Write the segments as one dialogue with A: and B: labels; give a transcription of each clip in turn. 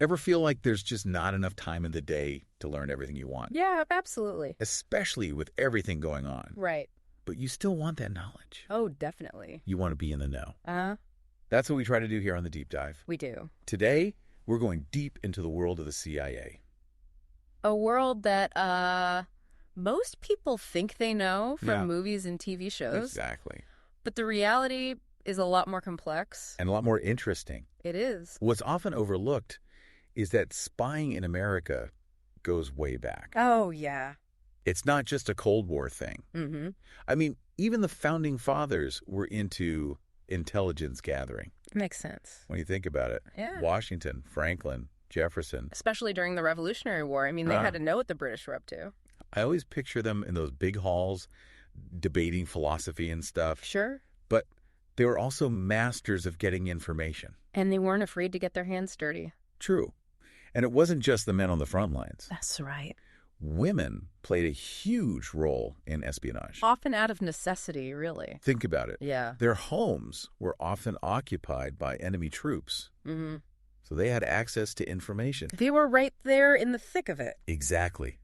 A: Ever feel like there's just not enough time in the day to learn everything you want?
B: Yeah, absolutely.
A: Especially with everything going on.
B: Right.
A: But you still want that knowledge.
B: Oh, definitely.
A: You want to be in the know.
B: Uh-huh.
A: That's what we try to do here on The Deep Dive.
B: We do.
A: Today, we're going deep into the world of the CIA.
B: A world that most people think they know from movies and TV shows.
A: Exactly.
B: But the reality is a lot more complex.
A: And a lot more interesting.
B: It is.
A: What's often overlooked is that spying in America goes way back.
B: Oh, yeah.
A: It's not just a Cold War thing.
B: Mm-hmm.
A: I mean, even the founding fathers were into intelligence gathering.
B: Makes sense.
A: When you think about it.
B: Yeah.
A: Washington, Franklin, Jefferson.
B: Especially during the Revolutionary War. I mean, they had to know what the British were up to.
A: I always picture them in those big halls debating philosophy and stuff.
B: Sure.
A: But they were also masters of getting information.
B: And they weren't afraid to get their hands dirty.
A: True. And it wasn't just the men on the front lines.
B: That's right.
A: Women played a huge role in espionage.
B: Often out of necessity, really.
A: Think about it.
B: Yeah.
A: Their homes were often occupied by enemy troops.
B: Mm-hmm.
A: So they had access to information.
B: They were right there in the thick of it.
A: Exactly.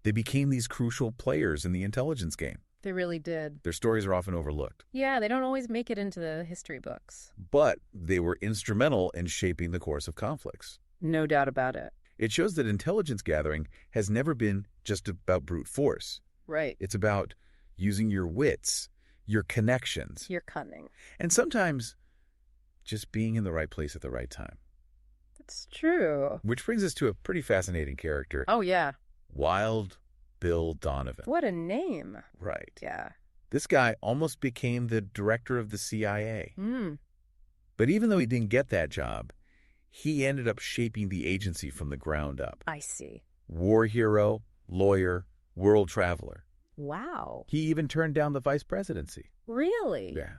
A: They became these crucial players in the intelligence game.
B: They really did.
A: Their stories are often overlooked.
B: Yeah, they don't always make it into the history books.
A: But they were instrumental in shaping the course of conflicts.
B: No doubt about it.
A: It shows that intelligence gathering has never been just about brute force.
B: Right.
A: It's about using your wits, your connections.
B: Your cunning.
A: And sometimes just being in the right place at the right time.
B: That's true.
A: Which brings us to a pretty fascinating character.
B: Oh, yeah.
A: Wild Bill Donovan.
B: What a name.
A: Right.
B: Yeah.
A: This guy almost became the director of the CIA.
B: Mm.
A: But even though he didn't get that job, he ended up shaping the agency from the ground up.
B: I see.
A: War hero, lawyer, world traveler.
B: Wow.
A: He even turned down the vice presidency.
B: Really?
A: Yeah.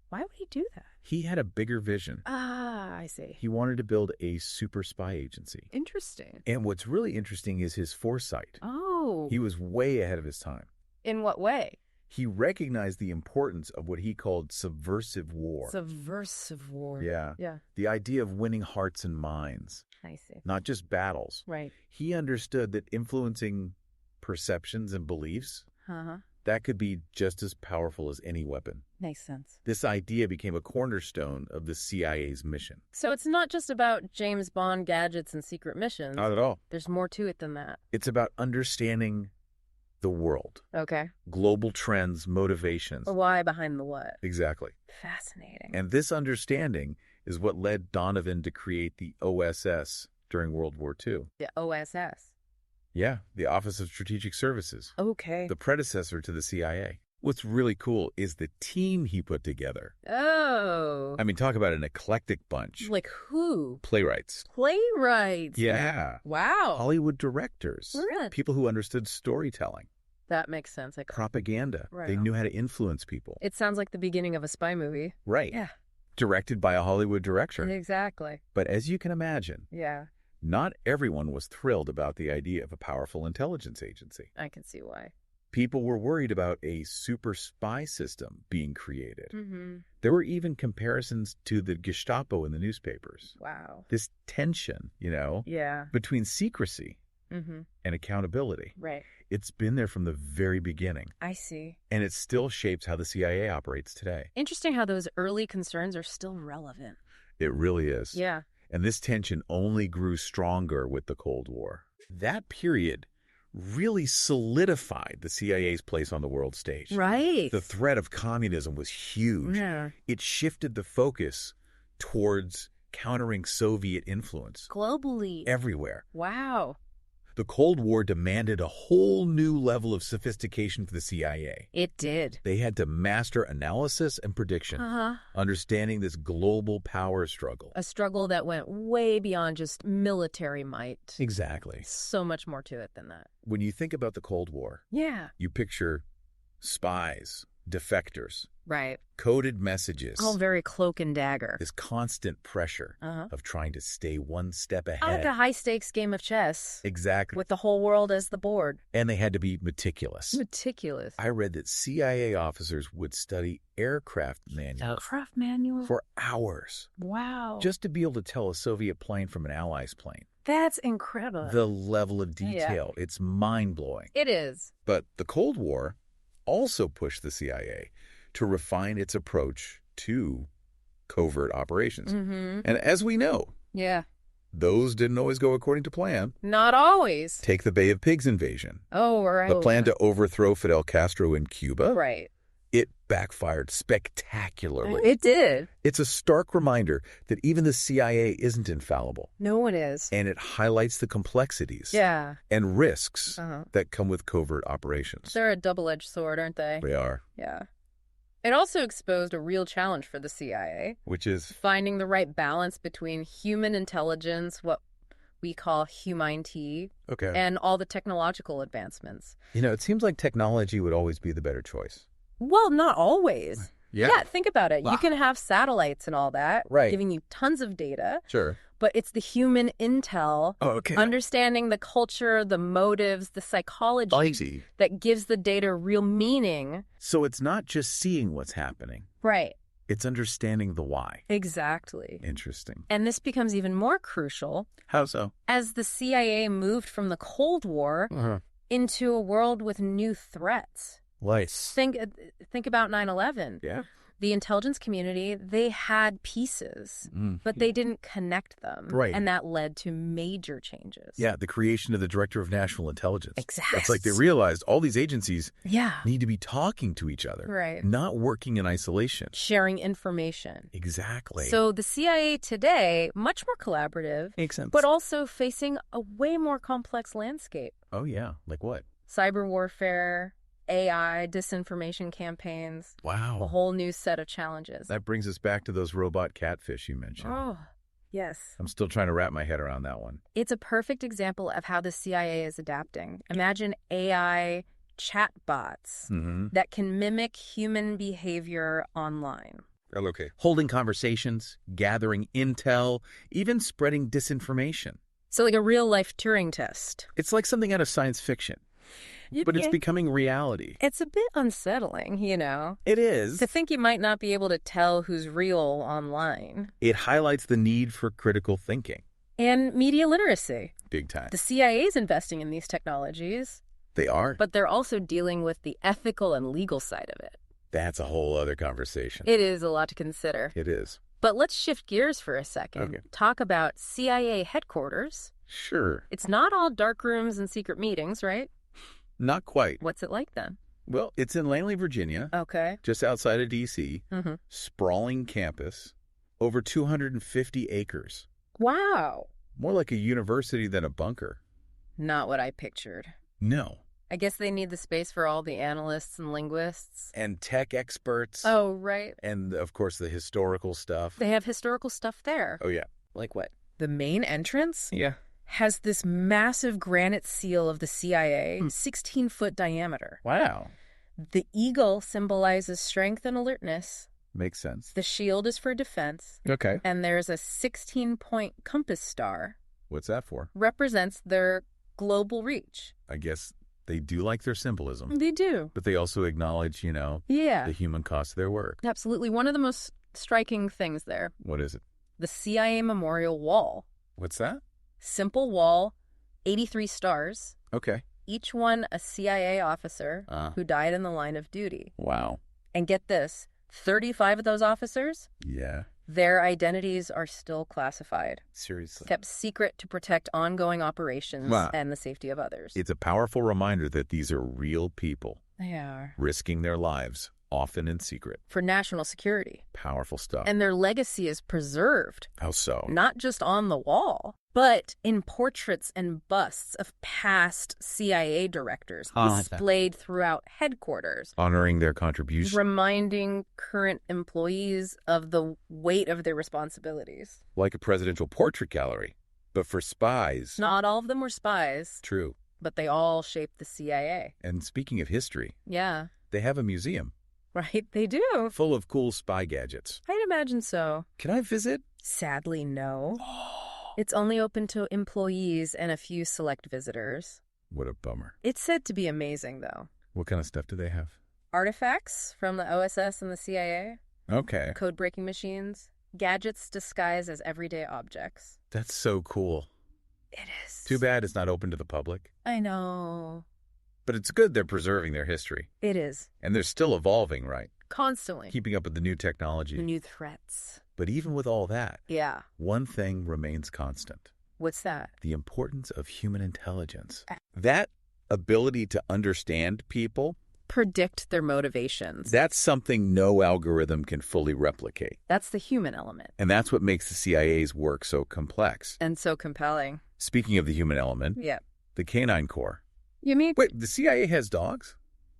B: Why would he do that?
A: He had a bigger vision.
B: Ah, I see.
A: He wanted to build a super spy agency.
B: Interesting.
A: And what's really interesting is his foresight.
B: Oh.
A: He was way ahead of his time.
B: In what way?
A: He recognized the importance of what he called subversive war.
B: Subversive war.
A: Yeah.
B: Yeah.
A: The idea of winning hearts and minds.
B: I see.
A: Not just battles.
B: Right.
A: He understood that influencing perceptions and beliefs,
B: Uh-huh.
A: that could be just as powerful as any weapon.
B: Makes sense.
A: This idea became a cornerstone of the CIA's mission.
B: So it's not just about James Bond gadgets and secret missions.
A: Not at all.
B: There's more to it than that.
A: It's about understanding the world.
B: Okay.
A: Global trends, motivations.
B: The why behind the what.
A: Exactly.
B: Fascinating.
A: And this understanding is what led Donovan to create the OSS during World War II.
B: The OSS.
A: Yeah, the Office of Strategic Services.
B: Okay.
A: The predecessor to the CIA. What's really cool is the team he put together.
B: Oh.
A: I mean, talk about an eclectic bunch.
B: Like who?
A: Playwrights.
B: Playwrights.
A: Yeah.
B: Wow.
A: Hollywood directors.
B: Really?
A: People who understood storytelling.
B: That makes sense. Like
A: Propaganda.
B: Right.
A: They knew how to influence people.
B: It sounds like the beginning of a spy movie.
A: Right.
B: Yeah.
A: Directed by a Hollywood director.
B: Exactly.
A: But as you can imagine,
B: Yeah.
A: not everyone was thrilled about the idea of a powerful intelligence agency.
B: I can see why.
A: People were worried about a super spy system being created.
B: Mm-hmm.
A: There were even comparisons to the Gestapo in the newspapers.
B: Wow.
A: This tension,
B: Yeah.
A: between secrecy
B: Mm-hmm.
A: and accountability.
B: Right.
A: It's been there from the very beginning,
B: I see.
A: and it still shapes how the CIA operates today.
B: Interesting how those early concerns are still relevant.
A: It really is.
B: Yeah.
A: And this tension only grew stronger with the Cold War. That period really solidified the CIA's place on the world stage.
B: Right.
A: The threat of communism was huge.
B: Yeah.
A: It shifted the focus towards countering Soviet influence
B: Globally.
A: everywhere.
B: Wow.
A: The Cold War demanded a whole new level of sophistication for the CIA.
B: It did.
A: They had to master analysis and prediction,
B: Uh-huh.
A: understanding this global power struggle.
B: A struggle that went way beyond just military might.
A: Exactly.
B: So much more to it than that.
A: When you think about the Cold War,
B: Yeah.
A: you picture spies, defectors,
B: Right.
A: coded messages,
B: All very cloak and dagger.
A: this constant pressure
B: Uh-huh.
A: of trying to stay one step
B: Like
A: ahead.
B: a high-stakes game of chess.
A: Exactly.
B: With the whole world as the board.
A: And they had to be meticulous.
B: Meticulous.
A: I read that CIA officers would study aircraft manuals
B: Craft manual?
A: for hours
B: Wow.
A: just to be able to tell a Soviet plane from an Allies plane.
B: That's incredible.
A: The level of detail, it's mind-blowing.
B: It is.
A: But the Cold War also pushed the CIA to refine its approach to covert operations.
B: Mm-hmm.
A: And as we know, those didn't always go according to plan.
B: Not always.
A: Take the Bay of Pigs invasion.
B: Oh, right.
A: The plan to overthrow Fidel Castro in Cuba.
B: Right.
A: It backfired spectacularly.
B: It did.
A: It's a stark reminder that even the CIA isn't infallible.
B: No one is.
A: And it highlights the complexities and risks that come with covert operations.
B: They're a double-edged sword, aren't they?
A: They are.
B: Yeah. It also exposed a real challenge for the CIA.
A: Which is?
B: Finding the right balance between human intelligence, what we call humanity, and all the technological advancements.
A: You know, it seems like technology would always be the better choice.
B: Well, not always. Yeah, think about it.
A: Wow.
B: You can have satellites and all that, giving you tons of data.
A: Sure.
B: But it's the human intel, understanding the culture, the motives, the psychology that gives the data real meaning.
A: So it's not just seeing what's happening.
B: Right.
A: It's understanding the why.
B: Exactly.
A: Interesting.
B: And this becomes even more crucial.
A: How so?
B: As the CIA moved from the Cold War into a world with new threats. Think about 9/11.
A: Yeah.
B: The intelligence community, they had pieces, but they didn't connect them.
A: Right.
B: And that led to major changes.
A: Yeah, the creation of the Director of National Intelligence.
B: Exactly.
A: It's like they realized all these agencies
B: Yeah.
A: need to be talking to each other.
B: Right.
A: Not working in isolation.
B: Sharing information.
A: Exactly.
B: So the CIA today, much more collaborative.
A: Makes sense.
B: But also facing a way more complex landscape.
A: Oh, yeah. Like what?
B: Cyber warfare, AI, disinformation campaigns.
A: Wow.
B: A whole new set of challenges.
A: That brings us back to those robot catfish you mentioned.
B: Oh, yes.
A: I'm still trying to wrap my head around that one.
B: It's a perfect example of how the CIA is adapting. Imagine AI chatbots that can mimic human behavior online.
A: Okay. Holding conversations, gathering intel, even spreading disinformation.
B: So like a real-life Turing test.
A: It's like something out of science fiction. But it's becoming reality.
B: It's a bit unsettling, you know.
A: It is.
B: To think you might not be able to tell who's real online.
A: It highlights the need for critical thinking.
B: And media literacy.
A: Big time.
B: The CIA is investing in these technologies.
A: They are.
B: But they're also dealing with the ethical and legal side of it.
A: That's a whole other conversation.
B: It is a lot to consider.
A: It is.
B: But let's shift gears for a second.
A: Okay.
B: Talk about CIA headquarters.
A: Sure.
B: It's not all dark rooms and secret meetings, right?
A: Not quite.
B: What's it like then?
A: Well, it's in Langley, Virginia.
B: Okay.
A: Just outside of D.C. Sprawling campus. Over 250 acres.
B: Wow.
A: More like a university than a bunker.
B: Not what I pictured.
A: No.
B: I guess they need the space for all the analysts and linguists.
A: And tech experts.
B: Oh, right.
A: And, of course, the historical stuff.
B: They have historical stuff there.
A: Oh, yeah.
B: Like what? The main entrance?
A: Yeah.
B: Has this massive granite seal of the CIA, 16-foot diameter.
A: Wow.
B: The eagle symbolizes strength and alertness.
A: Makes sense.
B: The shield is for defense.
A: Okay.
B: And there's a 16-point compass star.
A: What's that for?
B: Represents their global reach.
A: I guess they do like their symbolism.
B: They do.
A: But they also acknowledge, the human cost of their work.
B: Absolutely. One of the most striking things there.
A: What is it?
B: The CIA Memorial Wall.
A: What's that?
B: Simple wall, 83 stars.
A: Okay.
B: Each one a CIA officer who died in the line of duty.
A: Wow.
B: And get this, 35 of those officers, their identities are still classified.
A: Seriously.
B: Kept secret to protect ongoing operations and the safety of others.
A: It's a powerful reminder that these are real people.
B: They are.
A: Risking their lives, often in secret.
B: For national security.
A: Powerful stuff.
B: And their legacy is preserved.
A: How so?
B: Not just on the wall, but in portraits and busts of past CIA directors displayed throughout headquarters.
A: Honoring their contributions.
B: Reminding current employees of the weight of their responsibilities.
A: Like a presidential portrait gallery, but for spies.
B: Not all of them were spies.
A: True.
B: But they all shaped the CIA.
A: And speaking of history.
B: Yeah.
A: They have a museum.
B: Right, they do.
A: Full of cool spy gadgets.
B: I'd imagine so.
A: Can I visit?
B: Sadly, no. It's only open to employees and a few select visitors.
A: What a bummer.
B: It's said to be amazing, though.
A: What kind of stuff do they have?
B: Artifacts from the OSS and the CIA.
A: Okay.
B: Code-breaking machines. Gadgets disguised as everyday objects.
A: That's so cool. Too bad it's not open to the public.
B: I know.
A: But it's good they're preserving their history.
B: It is.
A: And they're still evolving, right?
B: Constantly.
A: Keeping up with the new technology.
B: The new threats.
A: But even with all that,
B: Yeah.
A: one thing remains constant.
B: What's that?
A: The importance of human intelligence. That ability to understand people,
B: Predict their motivations.
A: that's something no algorithm can fully replicate.
B: That's the human element.
A: And that's what makes the CIA's work so complex.
B: And so compelling.
A: Speaking of the human element,
B: Yeah.
A: the Canine Corps.
B: You mean?
A: Wait, the CIA has dogs?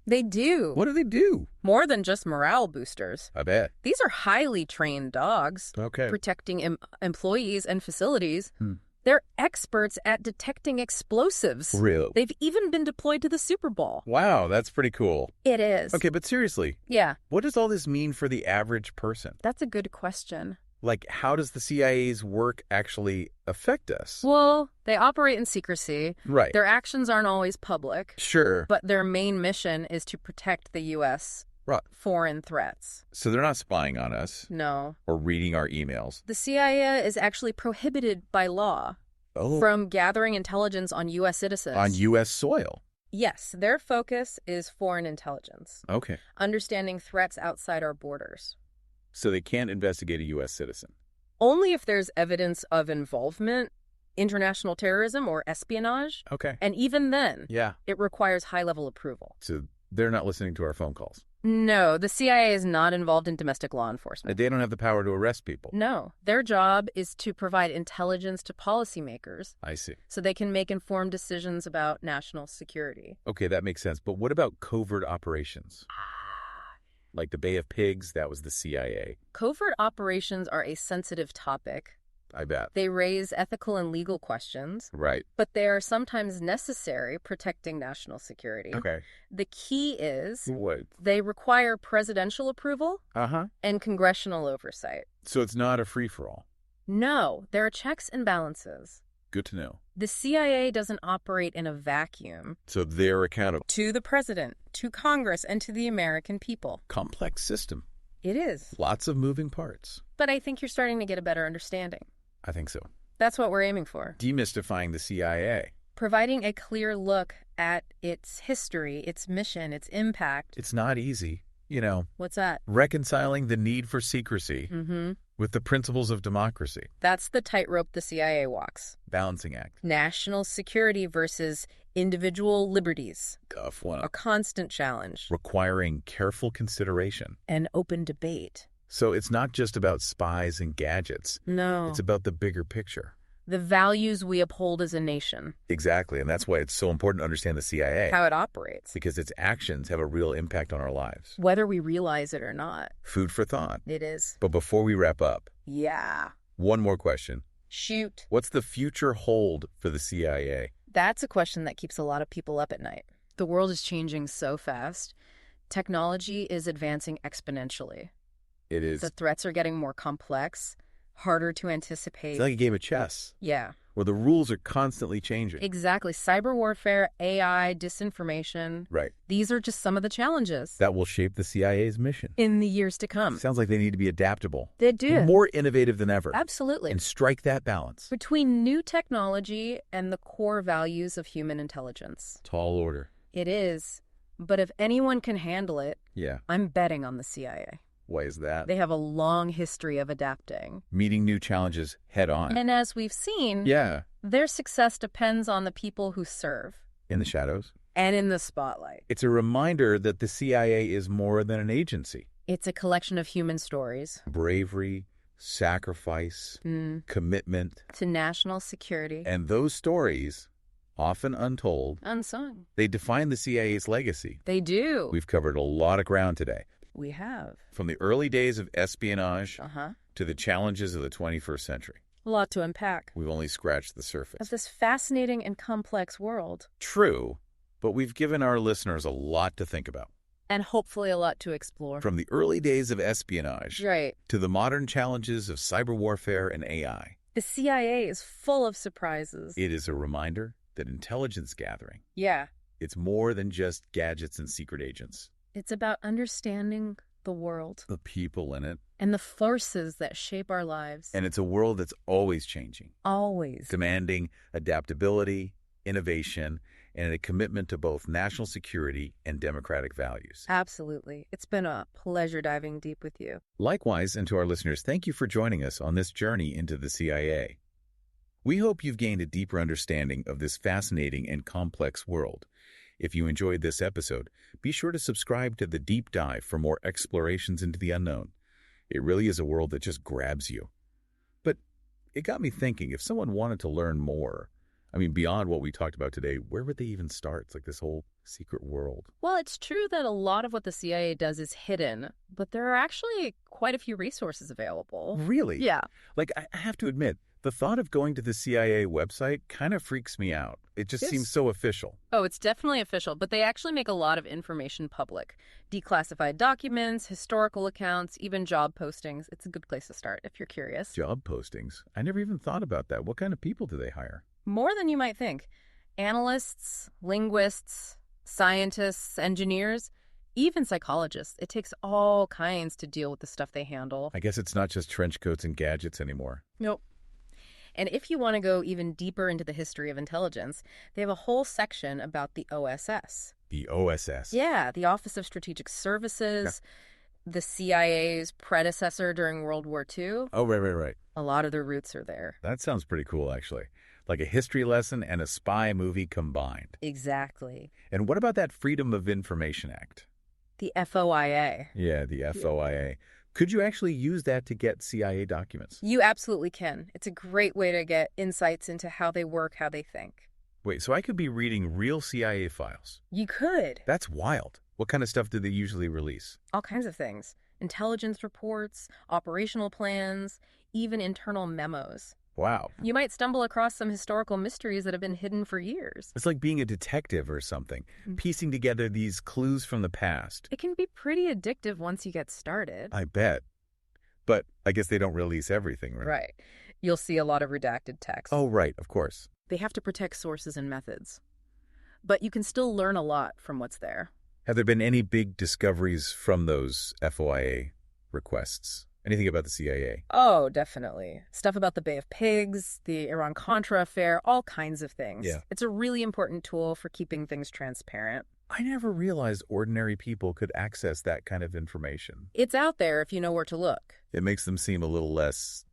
B: They do.
A: What do they do?
B: More than just morale boosters.
A: I bet.
B: These are highly trained dogs.
A: Okay.
B: Protecting employees and facilities.
A: Hmm.
B: They're experts at detecting explosives.
A: Really?
B: They've even been deployed to the Super Bowl.
A: Wow, that's pretty cool.
B: It is.
A: Okay, but seriously,
B: Yeah,
A: what does all this mean for the average person?
B: that's a good question.
A: Like, how does the CIA's work actually affect us?
B: Well, they operate in secrecy.
A: Right.
B: Their actions aren't always public,
A: Sure.
B: but their main mission is to protect the U.S.
A: Right.
B: foreign threats.
A: So they're not spying on us
B: No.
A: or reading our emails.
B: The CIA is actually prohibited by law from gathering intelligence on U.S. citizens.
A: On U.S. soil.
B: Yes, their focus is foreign intelligence,
A: Okay.
B: understanding threats outside our borders.
A: So they can't investigate a U.S. citizen.
B: Only if there's evidence of involvement, international terrorism, or espionage.
A: Okay.
B: And even then,
A: Yeah.
B: it requires high-level approval.
A: So they're not listening to our phone calls.
B: No, the CIA is not involved in domestic law enforcement.
A: They don't have the power to arrest people.
B: No, their job is to provide intelligence to policymakers
A: I see.
B: so they can make informed decisions about national security.
A: Okay, that makes sense. But what about covert operations? Like the Bay of Pigs, that was the CIA.
B: Covert operations are a sensitive topic.
A: I bet.
B: They raise ethical and legal questions,
A: Right.
B: but they are sometimes necessary protecting national security.
A: Okay.
B: The key is
A: What?
B: they require presidential approval
A: Uh-huh.
B: and congressional oversight.
A: So it's not a free-for-all.
B: No, there are checks and balances.
A: Good to know.
B: The CIA doesn't operate in a vacuum.
A: So they're accountable.
B: To the president, to Congress, and to the American people.
A: Complex system.
B: It is.
A: Lots of moving parts.
B: But I think you're starting to get a better understanding.
A: I think so.
B: That's what we're aiming for.
A: Demystifying the CIA.
B: Providing a clear look at its history, its mission, its impact.
A: It's not easy. You know,
B: What's that?
A: reconciling the need for secrecy with the principles of democracy.
B: That's the tightrope the CIA walks.
A: Balancing act.
B: National security versus individual liberties.
A: Tough one.
B: A constant challenge.
A: Requiring careful consideration.
B: And open debate.
A: So it's not just about spies and gadgets.
B: No.
A: It's about the bigger picture.
B: The values we uphold as a nation.
A: Exactly. And that's why it's so important to understand the CIA.
B: How it operates.
A: Because its actions have a real impact on our lives.
B: Whether we realize it or not.
A: Food for thought.
B: It is.
A: But before we wrap up,
B: Yeah.
A: one more question.
B: Shoot.
A: What's the future hold for the CIA?
B: That's a question that keeps a lot of people up at night. The world is changing so fast. Technology is advancing exponentially.
A: It is.
B: The threats are getting more complex, harder to anticipate.
A: It's like a game of chess
B: Yeah,
A: where the rules are constantly changing.
B: exactly. Cyber warfare, AI, disinformation.
A: Right.
B: These are just some of the challenges
A: That will shape the CIA's mission.
B: in the years to come.
A: Sounds like they need to be adaptable.
B: They do.
A: More innovative than ever.
B: Absolutely.
A: And strike that balance.
B: Between new technology and the core values of human intelligence.
A: Tall order.
B: It is. But if anyone can handle it,
A: Yeah.
B: I'm betting on the CIA.
A: Why is that?
B: They have a long history of adapting.
A: Meeting new challenges head on.
B: And as we've seen,
A: Yeah.
B: their success depends on the people who serve
A: In the shadows.
B: and in the spotlight.
A: It's a reminder that the CIA is more than an agency.
B: It's a collection of human stories
A: Bravery, sacrifice, commitment.
B: to national security.
A: And those stories, often untold,
B: Unsung.
A: they define the CIA's legacy.
B: They do.
A: We've covered a lot of ground today.
B: We have.
A: From the early days of espionage
B: Uh-huh.
A: to the challenges of the 21st century.
B: A lot to unpack.
A: We've only scratched the
B: Of
A: surface.
B: this fascinating and complex world.
A: True, but we've given our listeners a lot to think about.
B: And hopefully a lot to explore.
A: From the early days of espionage
B: Right.
A: to the modern challenges of cyber warfare and AI.
B: The CIA is full of surprises.
A: It is a reminder that intelligence gathering,
B: Yeah.
A: it's more than just gadgets and secret agents.
B: It's about understanding the world,
A: the people in it,
B: and the forces that shape our lives.
A: and it's a world that's always changing,
B: Always.
A: demanding adaptability, innovation, and a commitment to both national security and democratic values.
B: Absolutely. It's been a pleasure diving deep with you.
A: Likewise, and to our listeners, thank you for joining us on this journey into the CIA. We hope you've gained a deeper understanding of this fascinating and complex world. If you enjoyed this episode, be sure to subscribe to The Deep Dive for more explorations into the unknown. It really is a world that just grabs you. But it got me thinking, if someone wanted to learn more, beyond what we talked about today, where would they even start? It's like this whole secret world.
B: Well, it's true that a lot of what the CIA does is hidden, but there are actually quite a few resources available.
A: Really?
B: Yeah.
A: Like, I have to admit, the thought of going to the CIA website kind of freaks me out. It just seems so official.
B: Oh, it's definitely official, but they actually make a lot of information public. Declassified documents, historical accounts, even job postings. It's a good place to start if you're curious.
A: Job postings? I never even thought about that. What kind of people do they hire?
B: More than you might think. Analysts, linguists, scientists, engineers, even psychologists. It takes all kinds to deal with the stuff they handle.
A: I guess it's not just trench coats and gadgets anymore.
B: Nope. And if you want to go even deeper into the history of intelligence, they have a whole section about the OSS.
A: The OSS?
B: Yeah, the Office of Strategic Services, the CIA's predecessor during World War II.
A: Oh, right.
B: A lot of their roots are there.
A: That sounds pretty cool, actually. Like a history lesson and a spy movie combined.
B: Exactly.
A: And what about that Freedom of Information Act?
B: The FOIA.
A: Yeah, the FOIA. Could you actually use that to get CIA documents?
B: You absolutely can. It's a great way to get insights into how they work, how they think.
A: Wait, so I could be reading real CIA files?
B: You could.
A: That's wild. What kind of stuff do they usually release?
B: All kinds of things. Intelligence reports, operational plans, even internal memos.
A: Wow.
B: You might stumble across some historical mysteries that have been hidden for years.
A: It's like being a detective or something, piecing together these clues from the past.
B: It can be pretty addictive once you get started.
A: I bet. But I guess they don't release everything, right?
B: Right. You'll see a lot of redacted text.
A: Oh, right, of course.
B: They have to protect sources and methods. But you can still learn a lot from what's there.
A: Have there been any big discoveries from those FOIA requests? Anything about the CIA?
B: Oh, definitely. Stuff about the Bay of Pigs, the Iran-Contra affair, all kinds of things.
A: Yeah.
B: It's a really important tool for keeping things transparent.
A: I never realized ordinary people could access that kind of information.
B: It's out there if you know where to look.
A: It makes them seem a little less,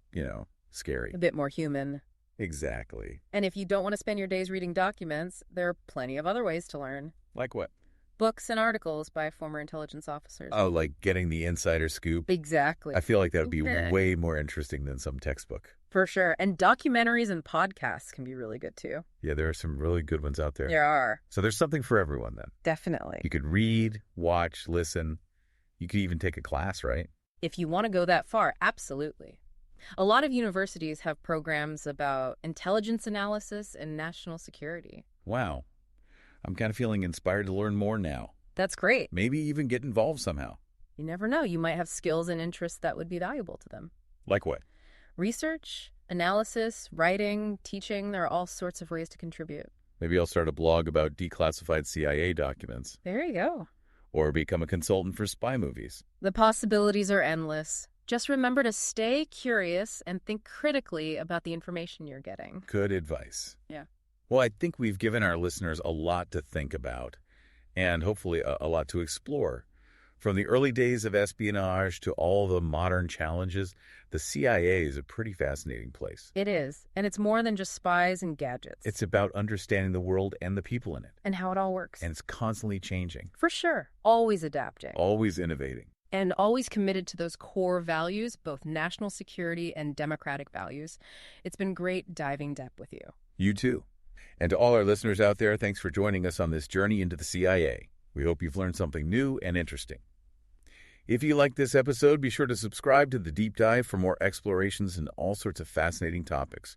A: scary.
B: A bit more human.
A: Exactly.
B: And if you don't want to spend your days reading documents, there are plenty of other ways to learn.
A: Like what?
B: Books and articles by former intelligence officers.
A: Oh, like getting the insider scoop?
B: Exactly.
A: I feel like that would be way more interesting than some textbook.
B: For sure. And documentaries and podcasts can be really good too.
A: Yeah, there are some really good ones out there.
B: There are.
A: So there's something for everyone then.
B: Definitely.
A: You could read, watch, listen. You could even take a class, right?
B: If you want to go that far, absolutely. A lot of universities have programs about intelligence analysis and national security.
A: Wow. I'm kind of feeling inspired to learn more now.
B: That's great.
A: Maybe even get involved somehow.
B: You never know. You might have skills and interests that would be valuable to them.
A: Like what?
B: Research, analysis, writing, teaching. There are all sorts of ways to contribute.
A: Maybe I'll start a blog about declassified CIA documents.
B: There you go.
A: Or become a consultant for spy movies.
B: The possibilities are endless. Just remember to stay curious and think critically about the information you're getting.
A: Good advice.
B: Yeah.
A: Well, I think we've given our listeners a lot to think about and hopefully a lot to explore. From the early days of espionage to all the modern challenges, the CIA is a pretty fascinating place.
B: It is. And it's more than just spies and gadgets.
A: It's about understanding the world and the people in it.
B: And how it all works.
A: And it's constantly changing.
B: For sure. Always adapting.
A: Always innovating.
B: And always committed to those core values, both national security and democratic values. It's been great diving deep with you.
A: You too. And to all our listeners out there, thanks for joining us on this journey into the CIA. We hope you've learned something new and interesting. If you like this episode, be sure to subscribe to The Deep Dive for more explorations in all sorts of fascinating topics.